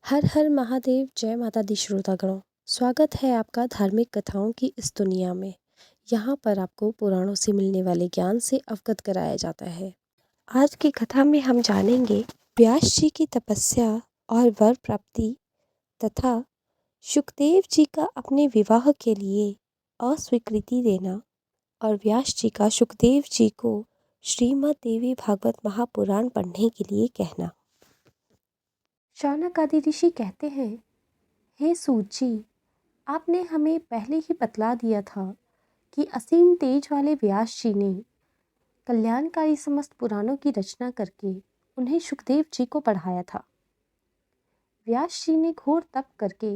हर हर महादेव, जय माता दी श्रोतागणों। स्वागत है आपका धार्मिक कथाओं की इस दुनिया में। यहाँ पर आपको पुराणों से मिलने वाले ज्ञान से अवगत कराया जाता है। आज की कथा में हम जानेंगे व्यास जी की तपस्या और वर प्राप्ति तथा सुखदेव जी का अपने विवाह के लिए अस्वीकृति देना और व्यास जी का सुखदेव जी को श्रीमद् देवी भागवत महापुराण पढ़ने के लिए कहना। शौनक आदि ऋषि कहते हैं, हे सूत जी, आपने हमें पहले ही बतला दिया था कि असीम तेज वाले व्यास जी ने कल्याणकारी समस्त पुराणों की रचना करके उन्हें सुखदेव जी को पढ़ाया था। व्यास जी ने घोर तप करके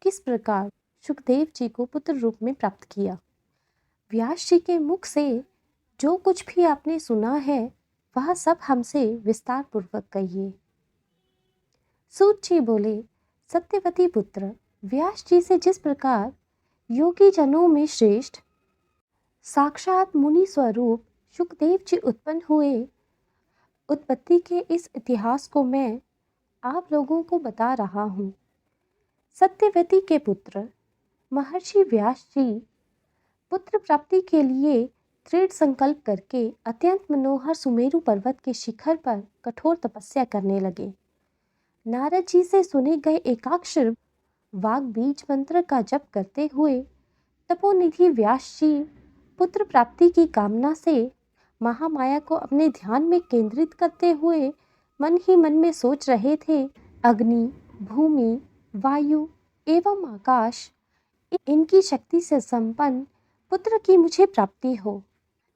किस प्रकार सुखदेव जी को पुत्र रूप में प्राप्त किया। व्यास जी के मुख से जो कुछ भी आपने सुना है वह सब हमसे विस्तार पूर्वक कहिए। सूत जी बोले, सत्यवती पुत्र, व्यास जी से जिस प्रकार योगी जनों में श्रेष्ठ साक्षात मुनि स्वरूप सुखदेव जी उत्पन्न हुए, उत्पत्ति के इस इतिहास को मैं आप लोगों को बता रहा हूँ। सत्यवती के पुत्र महर्षि व्यास जी पुत्र प्राप्ति के लिए दृढ़ संकल्प करके अत्यंत मनोहर सुमेरु पर्वत के शिखर पर कठोर तपस्या करने लगे। नारद जी से सुने गए एकाक्षर वाग बीज मंत्र का जप करते हुए तपोनिधि व्यास जी पुत्र प्राप्ति की कामना से महामाया को अपने ध्यान में केंद्रित करते हुए मन ही मन में सोच रहे थे, अग्नि, भूमि, वायु एवं आकाश, इनकी शक्ति से संपन्न पुत्र की मुझे प्राप्ति हो।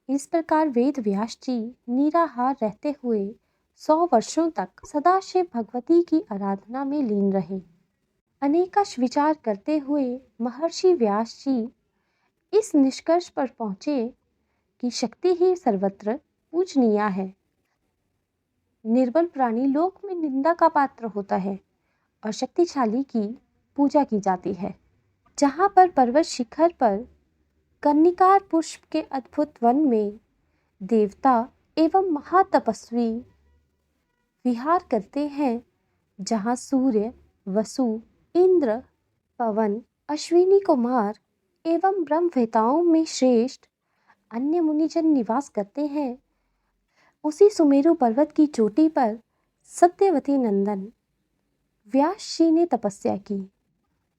इस प्रकार वेद व्यास जी निराहार रहते हुए 100 वर्षों तक सदाशिव भगवती की आराधना में लीन रहे। अनेकाश विचार करते हुए महर्षि व्यास जी इस निष्कर्ष पर पहुँचे कि शक्ति ही सर्वत्र पूजनीय है। निर्बल प्राणी लोक में निंदा का पात्र होता है और शक्तिशाली की पूजा की जाती है। जहाँ पर पर्वत शिखर पर कर्णिकार पुष्प के अद्भुत वन में देवता एवं महातपस्वी विहार करते हैं, जहाँ सूर्य, वसु, इंद्र, पवन, अश्विनी कुमार एवं ब्रह्मवेताओं में श्रेष्ठ अन्य मुनिजन निवास करते हैं, उसी सुमेरु पर्वत की चोटी पर सत्यवती नंदन व्यास जी ने तपस्या की।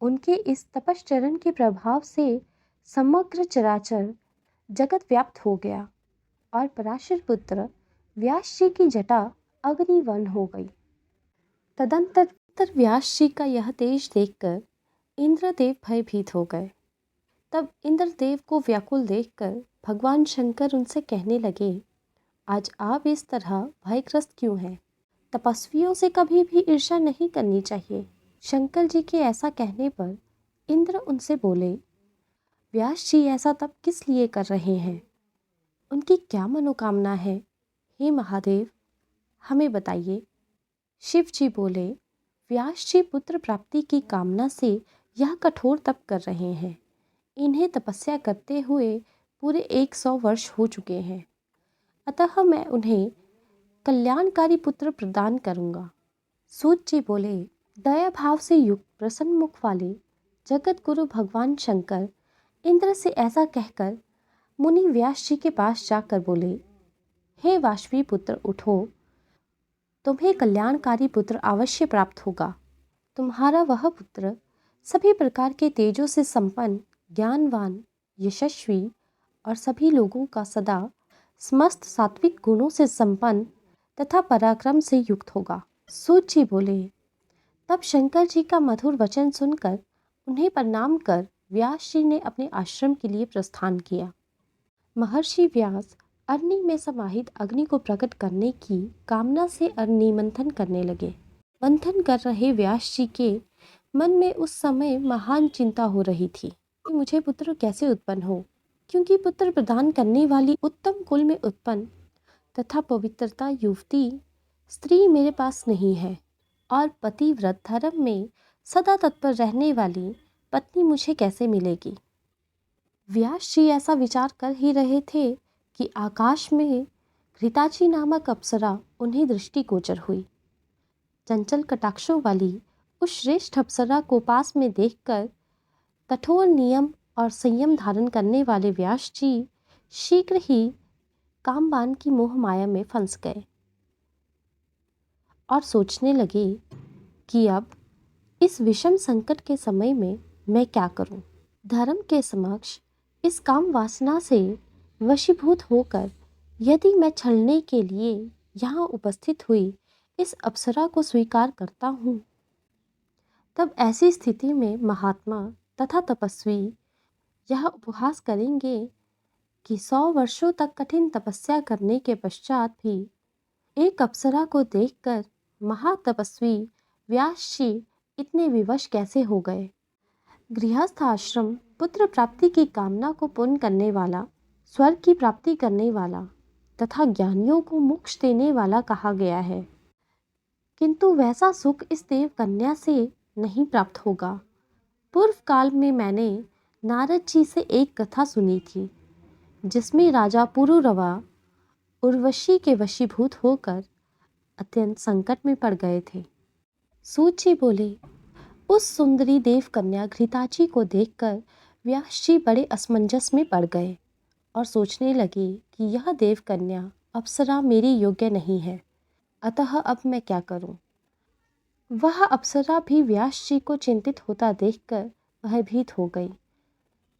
उनके इस तपश्चरण के प्रभाव से समग्र चराचर जगत व्याप्त हो गया और पराशर पुत्र व्यास जी की जटा अग्निवर्ण हो गई। तदंतर व्यास जी का यह तेज देखकर इंद्रदेव भयभीत हो गए। तब इंद्रदेव को व्याकुल देखकर भगवान शंकर उनसे कहने लगे, आज आप इस तरह भयग्रस्त क्यों हैं? तपस्वियों से कभी भी ईर्ष्या नहीं करनी चाहिए। शंकर जी के ऐसा कहने पर इंद्र उनसे बोले, व्यास जी ऐसा तप किस लिए कर रहे हैं? उनकी क्या मनोकामना है? हे महादेव, हमें बताइए। शिव जी बोले, व्यास जी पुत्र प्राप्ति की कामना से यह कठोर तप कर रहे हैं। इन्हें तपस्या करते हुए पूरे 100 वर्ष हो चुके हैं, अतः मैं उन्हें कल्याणकारी पुत्र प्रदान करूंगा। सूत जी बोले, दया भाव से युक्त प्रसन्न मुख वाले जगत गुरु भगवान शंकर इंद्र से ऐसा कहकर मुनि व्यास जी के पास जाकर बोले, हे वाष्वी पुत्र, उठो, तुम्हें कल्याणकारी पुत्र अवश्य प्राप्त होगा। तुम्हारा वह पुत्र सभी प्रकार के तेजों से संपन्न, ज्ञानवान, यशस्वी और सभी लोगों का सदा समस्त सात्विक गुणों से संपन्न तथा पराक्रम से युक्त होगा। सूत जी बोले, तब शंकर जी का मधुर वचन सुनकर उन्हें प्रणाम कर व्यास जी ने अपने आश्रम के लिए प्रस्थान किया। महर्षि व्यास अग्नि में समाहित अग्नि को प्रकट करने की कामना से अग्नि मंथन करने लगे। मंथन कर रहे व्यास जी के मन में उस समय महान चिंता हो रही थी कि मुझे पुत्र कैसे उत्पन्न हो, क्योंकि पुत्र प्रदान करने वाली उत्तम कुल में उत्पन्न तथा पवित्रता युवती स्त्री मेरे पास नहीं है और पतिव्रत धर्म में सदा तत्पर रहने वाली पत्नी मुझे कैसे मिलेगी। व्यास जी ऐसा विचार कर ही रहे थे कि आकाश में घृताची नामक अप्सरा उन्हें दृष्टिगोचर हुई। चंचल कटाक्षों वाली उस श्रेष्ठ अप्सरा को पास में देखकर कठोर नियम और संयम धारण करने वाले व्यास जी शीघ्र ही कामबान की मोह माया में फंस गए और सोचने लगे कि अब इस विषम संकट के समय में मैं क्या करूं। धर्म के समक्ष इस काम वासना से वशीभूत होकर यदि मैं छलने के लिए यहाँ उपस्थित हुई इस अप्सरा को स्वीकार करता हूँ, तब ऐसी स्थिति में महात्मा तथा तपस्वी यह उपहास करेंगे कि 100 वर्षों तक कठिन तपस्या करने के पश्चात भी एक अप्सरा को देखकर महातपस्वी व्यास जी इतने विवश कैसे हो गए। गृहस्थ आश्रम पुत्र प्राप्ति की कामना को पूर्ण करने वाला, स्वर्ग की प्राप्ति करने वाला तथा ज्ञानियों को मोक्ष देने वाला कहा गया है, किंतु वैसा सुख इस देव कन्या से नहीं प्राप्त होगा। पूर्व काल में मैंने नारद जी से एक कथा सुनी थी जिसमें राजा पुरुरवा उर्वशी के वशीभूत होकर अत्यंत संकट में पड़ गए थे। सूत जी बोले, उस सुंदरी देव कन्या घृताची को देखकर व्यास जी बड़े असमंजस में पड़ गए और सोचने लगे कि यह देव कन्या अप्सरा मेरी योग्य नहीं है, अतः अब मैं क्या करूं। वह अप्सरा भी व्यास जी को चिंतित होता देखकर भयभीत हो गई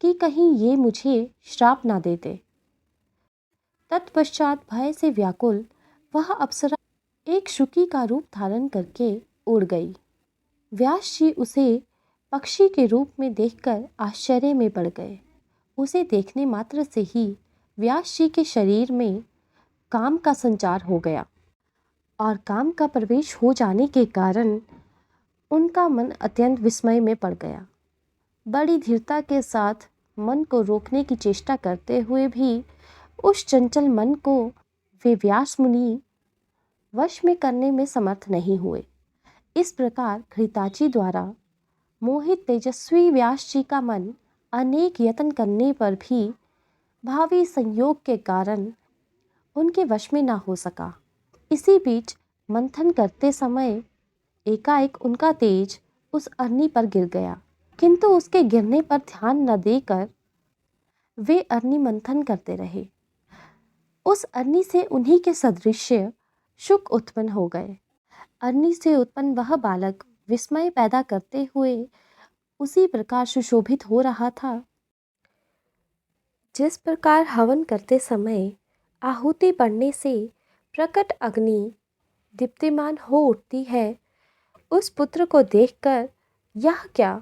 कि कहीं ये मुझे श्राप ना देते। तत्पश्चात भय से व्याकुल वह अप्सरा एक शुकी का रूप धारण करके उड़ गई। व्यास जी उसे पक्षी के रूप में देखकर आश्चर्य में पड़ गए। उसे देखने मात्र से ही व्यास जी के शरीर में काम का संचार हो गया और काम का प्रवेश हो जाने के कारण उनका मन अत्यंत विस्मय में पड़ गया। बड़ी धीरता के साथ मन को रोकने की चेष्टा करते हुए भी उस चंचल मन को वे व्यास मुनि वश में करने में समर्थ नहीं हुए। इस प्रकार घृताची द्वारा मोहित तेजस्वी व्यास जी का मन अनेक यत्न करने पर भी भावी संयोग के कारण उनके वश में न हो सका। इसी बीच मंथन करते समय एकाएक उनका तेज उस अरनी पर गिर गया, किंतु उसके गिरने पर ध्यान न देकर वे अरनी मंथन करते रहे। उस अरनी से उन्हीं के सदृश्य शुक उत्पन्न हो गए। अरनी से उत्पन्न वह बालक विस्मय पैदा करते हुए उसी प्रकार सुशोभित हो रहा था जिस प्रकार हवन करते समय आहुति पड़ने से प्रकट अग्नि दीप्तिमान हो उठती है। उस पुत्र को देखकर यह क्या,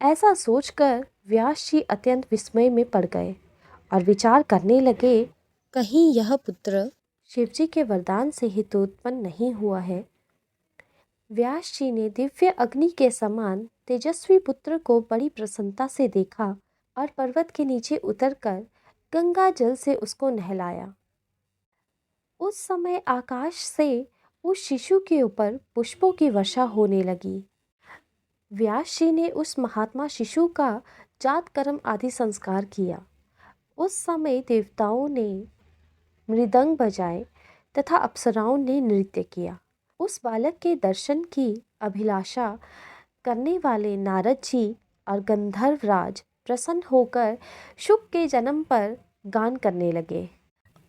ऐसा सोचकर व्यास जी अत्यंत विस्मय में पड़ गए और विचार करने लगे, कहीं यह पुत्र शिवजी के वरदान से ही तो उत्पन्न नहीं हुआ है। व्यास जी ने दिव्य अग्नि के समान तेजस्वी पुत्र को बड़ी प्रसन्नता से देखा और पर्वत के नीचे उतरकर गंगा जल से उसको नहलाया। उस समय आकाश से उस शिशु के ऊपर पुष्पों की वर्षा होने लगी। व्यास जी ने उस महात्मा शिशु का जात कर्म आदि संस्कार किया। उस समय देवताओं ने मृदंग बजाए तथा अप्सराओं ने नृत्य किया। उस बालक के दर्शन की अभिलाषा करने वाले नारद जी और गंधर्वराज प्रसन्न होकर शुक के जन्म पर गान करने लगे।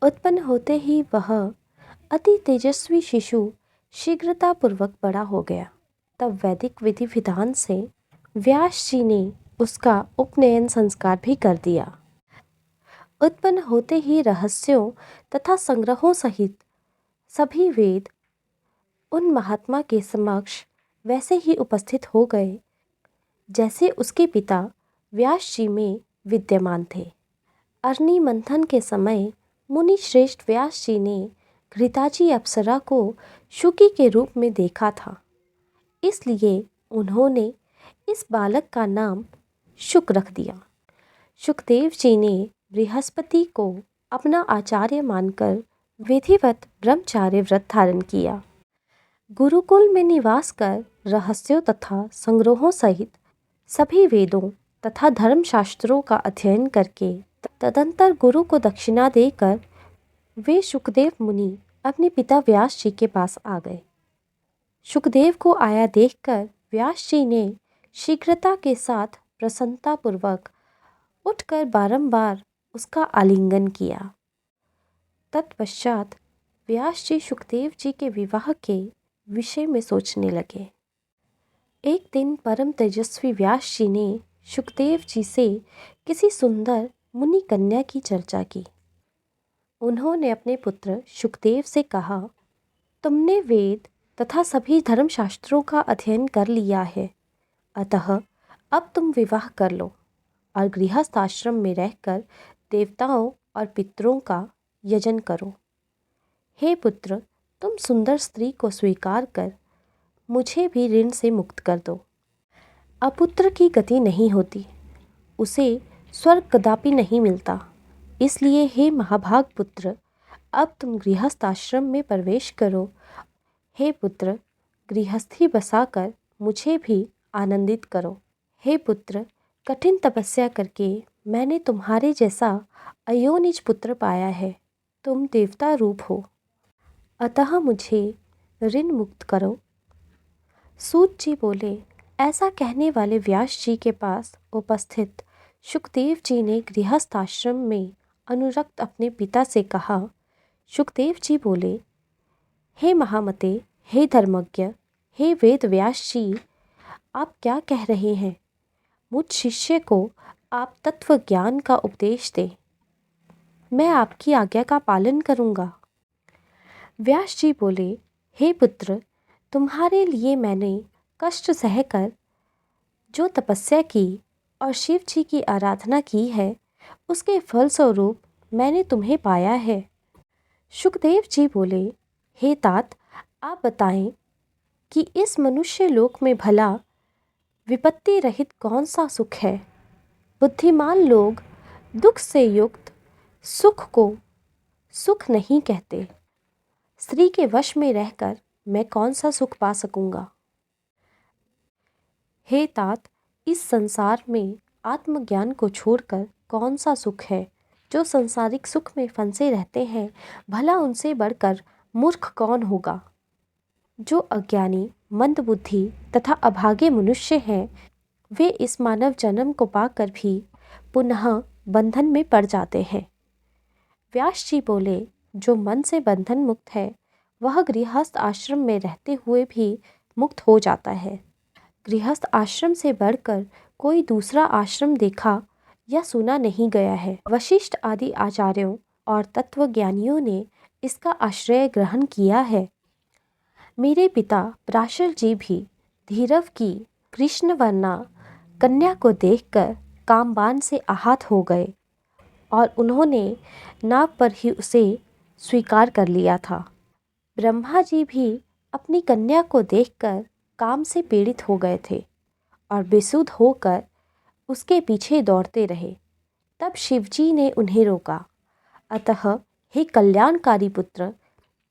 उत्पन्न होते ही वह अति तेजस्वी शिशु शीघ्रतापूर्वक बड़ा हो गया। तब वैदिक विधि विधान से व्यास जी ने उसका उपनयन संस्कार भी कर दिया। उत्पन्न होते ही रहस्यों तथा संग्रहों सहित सभी वेद उन महात्मा के समक्ष वैसे ही उपस्थित हो गए जैसे उसके पिता व्यास जी में विद्यमान थे। अरनी मंथन के समय मुनि श्रेष्ठ व्यास जी ने घृताची अप्सरा को शुकी के रूप में देखा था, इसलिए उन्होंने इस बालक का नाम शुक रख दिया। शुकदेव जी ने बृहस्पति को अपना आचार्य मानकर विधिवत ब्रह्मचार्य व्रत धारण किया। गुरुकुल में निवास कर रहस्यों तथा संग्रहों सहित सभी वेदों तथा धर्मशास्त्रों का अध्ययन करके तदंतर गुरु को दक्षिणा देकर वे शुकदेव मुनि अपने पिता व्यास जी के पास आ गए। शुकदेव को आया देखकर व्यास जी ने शीघ्रता के साथ प्रसन्नतापूर्वक उठकर बारंबार उसका आलिंगन किया। तत्पश्चात व्यास जी सुखदेव जी के विवाह के विषय में सोचने लगे। एक दिन परम तेजस्वी व्यास जी ने सुखदेव जी से किसी सुंदर मुनि कन्या की चर्चा की। उन्होंने अपने पुत्र सुखदेव से कहा, तुमने वेद तथा सभी धर्मशास्त्रों का अध्ययन कर लिया है, अतः अब तुम विवाह कर लो और गृहस्थ आश्रम में रहकर देवताओं और पितरों का यजन करो। हे पुत्र, तुम सुंदर स्त्री को स्वीकार कर मुझे भी ऋण से मुक्त कर दो। अपुत्र की गति नहीं होती, उसे स्वर्ग कदापि नहीं मिलता। इसलिए हे महाभाग पुत्र, अब तुम गृहस्थ आश्रम में प्रवेश करो। हे पुत्र, गृहस्थी बसाकर मुझे भी आनंदित करो। हे पुत्र, कठिन तपस्या करके मैंने तुम्हारे जैसा अयोनिज पुत्र पाया है। तुम देवता रूप हो, अतः मुझे ऋण मुक्त करो। सूत जी बोले। ऐसा कहने वाले व्यास जी के पास उपस्थित सुखदेव जी ने गृहस्थ आश्रम में अनुरक्त अपने पिता से कहा। सुखदेव जी बोले, हे महामते, हे धर्मज्ञ, हे वेद व्यास जी, आप क्या कह रहे हैं? मुझ शिष्य को आप तत्व ज्ञान का उपदेश दें। मैं आपकी आज्ञा का पालन करूँगा। व्यास जी बोले, हे पुत्र, तुम्हारे लिए मैंने कष्ट सहकर जो तपस्या की और शिव जी की आराधना की है, उसके फलस्वरूप मैंने तुम्हें पाया है। सुखदेव जी बोले, हे तात, आप बताएं कि इस मनुष्य लोक में भला विपत्ति रहित कौन सा सुख है? बुद्धिमान लोग दुख से युक्त सुख को सुख नहीं कहते। स्त्री के वश में रहकर मैं कौन सा सुख पा सकूंगा? हे तात, इस संसार में आत्मज्ञान को छोड़कर कौन सा सुख है? जो संसारिक सुख में फंसे रहते हैं, भला उनसे बढ़कर मूर्ख कौन होगा? जो अज्ञानी, मंदबुद्धि तथा अभागे मनुष्य हैं, वे इस मानव जन्म को पाकर भी पुनः बंधन में पड़ जाते हैं। व्यास जी बोले, जो मन से बंधन मुक्त है, वह गृहस्थ आश्रम में रहते हुए भी मुक्त हो जाता है। गृहस्थ आश्रम से बढ़कर कोई दूसरा आश्रम देखा या सुना नहीं गया है। वशिष्ठ आदि आचार्यों और तत्वज्ञानियों ने इसका आश्रय ग्रहण किया है। मेरे पिता पराशर जी भी धीरव की कृष्णवर्णा कन्या को देखकर कामबाण से आहत हो गए और उन्होंने नाव पर ही उसे स्वीकार कर लिया था। ब्रह्मा जी भी अपनी कन्या को देखकर काम से पीड़ित हो गए थे और बेसुध होकर उसके पीछे दौड़ते रहे। तब शिवजी ने उन्हें रोका। अतः हे कल्याणकारी पुत्र,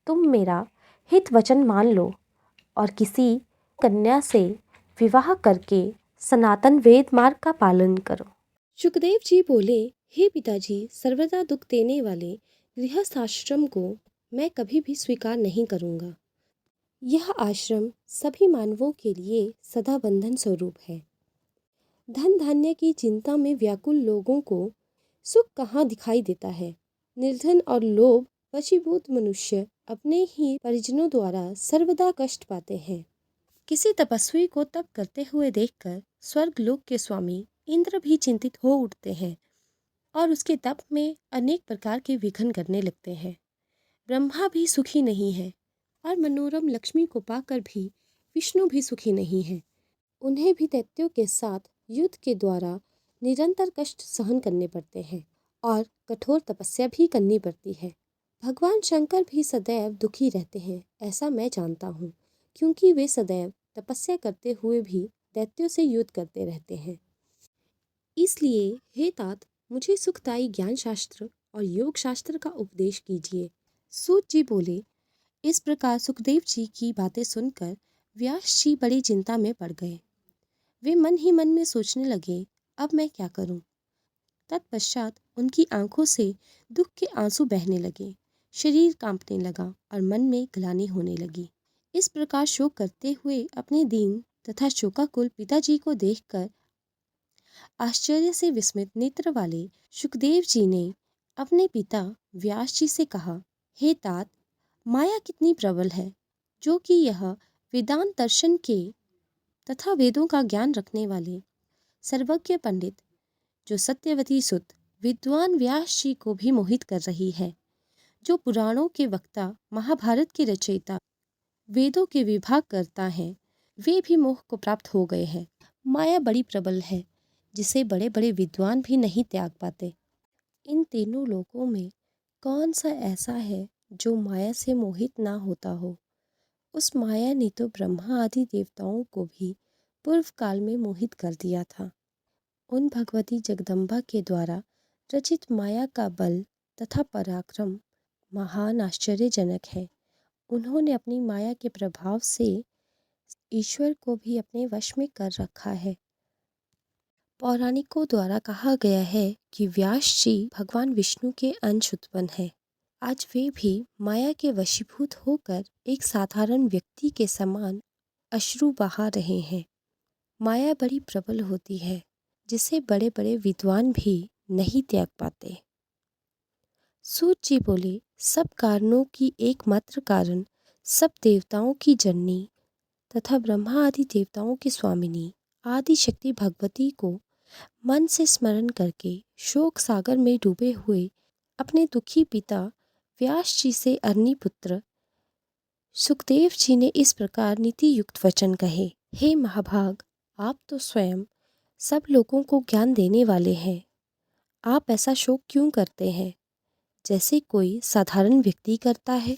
तुम मेरा हित वचन मान लो और किसी कन्या से विवाह करके सनातन वेद मार्ग का पालन करो। सुखदेव जी बोले, हे पिताजी, सर्वदा दुख देने वाले गृहस्थ आश्रम को मैं कभी भी स्वीकार नहीं करूँगा। यह आश्रम सभी मानवों के लिए सदा बंधन स्वरूप है। धन धान्य की चिंता में व्याकुल लोगों को सुख कहाँ दिखाई देता है। निर्धन और लोभ वशीभूत मनुष्य अपने ही परिजनों द्वारा सर्वदा कष्ट पाते हैं। किसी तपस्वी को तप करते हुए देखकर स्वर्ग लोक के स्वामी इंद्र भी चिंतित हो उठते हैं और उसके तप में अनेक प्रकार के विघ्न करने लगते हैं। ब्रह्मा भी सुखी नहीं है और मनोरम लक्ष्मी को पाकर भी विष्णु भी सुखी नहीं है। उन्हें भी दैत्यों के साथ युद्ध के द्वारा निरंतर कष्ट सहन करने पड़ते हैं और कठोर तपस्या भी करनी पड़ती है। भगवान शंकर भी सदैव दुखी रहते हैं, ऐसा मैं जानता हूँ, क्योंकि वे सदैव तपस्या करते हुए भी दैत्यों से युद्ध करते रहते हैं। इसलिए हे तात, मुझे सुखदायी ज्ञान शास्त्र और योग शास्त्र का उपदेश कीजिए। सूत जी बोले, इस प्रकार सुखदेव जी की बातें सुनकर व्यास जी बड़ी चिंता में पड़ गए। वे मन ही मन में सोचने लगे, अब मैं क्या करूं? तत्पश्चात उनकी आंखों से दुख के आंसू बहने लगे, शरीर कांपने लगा और मन में ग्लानि होने लगी। इस प्रकार शोक करते हुए अपने दीन तथा शोकाकुल पिताजी को देखकर आश्चर्य से विस्मित नेत्र वाले सुखदेव जी ने अपने पिता व्यास जी से कहा, हे तात, माया कितनी प्रबल है, जो कि यह वेदांत दर्शन के तथा वेदों का ज्ञान रखने वाले सर्वज्ञ पंडित जो सत्यवती सुत विद्वान व्यास जी को भी मोहित कर रही है, जो पुराणों के वक्ता, महाभारत के रचयिता, वेदों के विभाग करता हैं, वे भी मोह को प्राप्त हो गए हैं। माया बड़ी प्रबल है, जिसे बड़े बड़े विद्वान भी नहीं त्याग पाते। इन तीनों लोकों में कौन सा ऐसा है जो माया से मोहित ना होता हो। उस माया ने तो ब्रह्मा आदि देवताओं को भी पूर्व काल में मोहित कर दिया था। उन भगवती जगदम्बा के द्वारा रचित माया का बल तथा पराक्रम महान आश्चर्यजनक है। उन्होंने अपनी माया के प्रभाव से ईश्वर को भी अपने वश में कर रखा है। पौराणिकों द्वारा कहा गया है कि व्यास जी भगवान विष्णु के अंश उत्पन्न है। आज वे भी माया के वशीभूत होकर एक साधारण व्यक्ति के समान अश्रु बहा रहे हैं। माया बड़ी प्रबल होती है, जिसे बड़े बड़े विद्वान भी नहीं त्याग पाते। सूत जी बोले, सब कारणों की एकमात्र कारण, सब देवताओं की जननी तथा ब्रह्मा आदि देवताओं की स्वामिनी आदि शक्ति भगवती को मन से स्मरण करके शोक सागर में डूबे हुए अपने दुखी पिता व्यास जी से अरणी पुत्र सुखदेव जी ने इस प्रकार नीति युक्त वचन कहे, हे महाभाग, आप तो स्वयं सब लोगों को ज्ञान देने वाले हैं। आप ऐसा शोक क्यों करते हैं, जैसे कोई साधारण व्यक्ति करता है।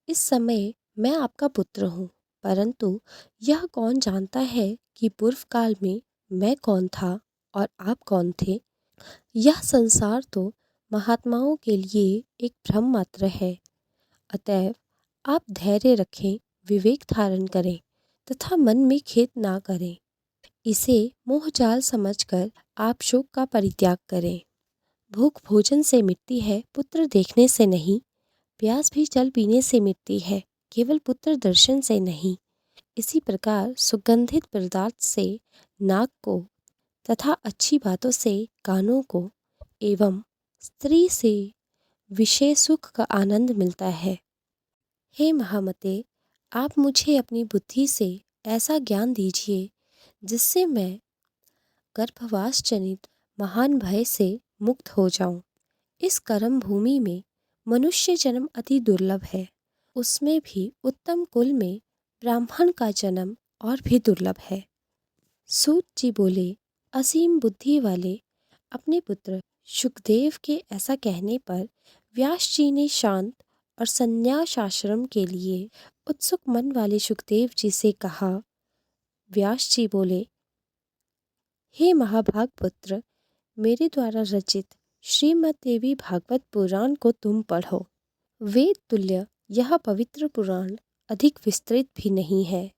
इस समय मैं आपका पुत्र हूँ, परंतु यह कौन जानता है कि पूर्व काल में मैं कौन था और आप कौन थे। यह संसार तो महात्माओं के लिए एक भ्रम मात्र है। अतएव आप धैर्य रखें, विवेक धारण करें तथा मन में खेद ना करें। इसे मोहजाल समझकर आप शोक का परित्याग करें। भूख भोजन से मिटती है, पुत्र देखने से नहीं। प्यास भी जल पीने से मिटती है, केवल पुत्र दर्शन से नहीं। इसी प्रकार सुगंधित पदार्थ से नाक को तथा अच्छी बातों से कानों को एवं स्त्री से विषय सुख का आनंद मिलता है। हे महामते, आप मुझे अपनी बुद्धि से ऐसा ज्ञान दीजिए जिससे मैं गर्भवास जनित महान भय से मुक्त हो जाऊं। इस कर्म भूमि में मनुष्य जन्म अति दुर्लभ है, उसमें भी उत्तम कुल में ब्राह्मण का जन्म और भी दुर्लभ है। सूत जी बोले, असीम बुद्धि वाले अपने पुत्र सुखदेव के ऐसा कहने पर व्यास जी ने शांत और संन्यास आश्रम के लिए उत्सुक मन वाले सुखदेव जी से कहा। व्यास जी बोले, हे महाभाग पुत्र, मेरे द्वारा रचित श्रीमद् देवी भागवत पुराण को तुम पढ़ो। वेद तुल्य यह पवित्र पुराण अधिक विस्तृत भी नहीं है।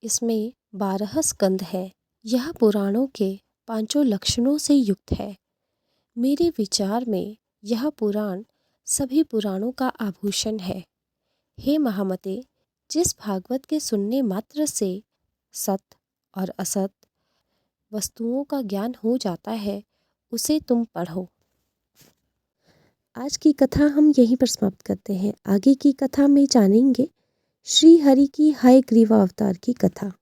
इसमें 12 स्कंद है। यह पुराणों के 5 लक्षणों से युक्त है। मेरे विचार में यह पुराण सभी पुराणों का आभूषण है। हे महामते, जिस भागवत के सुनने मात्र से सत और असत वस्तुओं का ज्ञान हो जाता है, उसे तुम पढ़ो। आज की कथा हम यहीं पर समाप्त करते हैं। आगे की कथा में जानेंगे श्री हरि की हयग्रीव अवतार की कथा।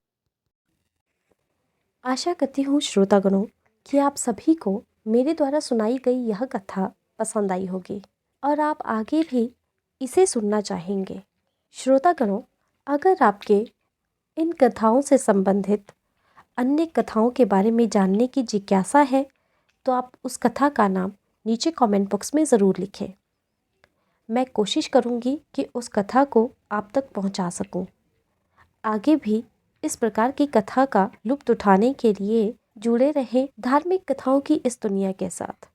आशा करती हूँ श्रोतागणों कि आप सभी को मेरे द्वारा सुनाई गई यह कथा पसंद आई होगी और आप आगे भी इसे सुनना चाहेंगे। श्रोतागणों, अगर आपके इन कथाओं से संबंधित अन्य कथाओं के बारे में जानने की जिज्ञासा है तो आप उस कथा का नाम नीचे कमेंट बॉक्स में ज़रूर लिखें। मैं कोशिश करूँगी कि उस कथा को आप तक पहुँचा सकूँ। आगे भी इस प्रकार की कथा का लुत्फ़ उठाने के लिए जुड़े रहें धार्मिक कथाओं की इस दुनिया के साथ।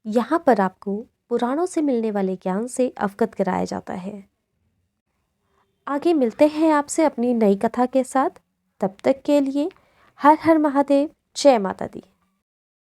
यहाँ पर आपको पुराणों से मिलने वाले ज्ञान से अवगत कराया जाता है। आगे मिलते हैं आपसे अपनी नई कथा के साथ। तब तक के लिए हर हर महादेव, जय माता दी।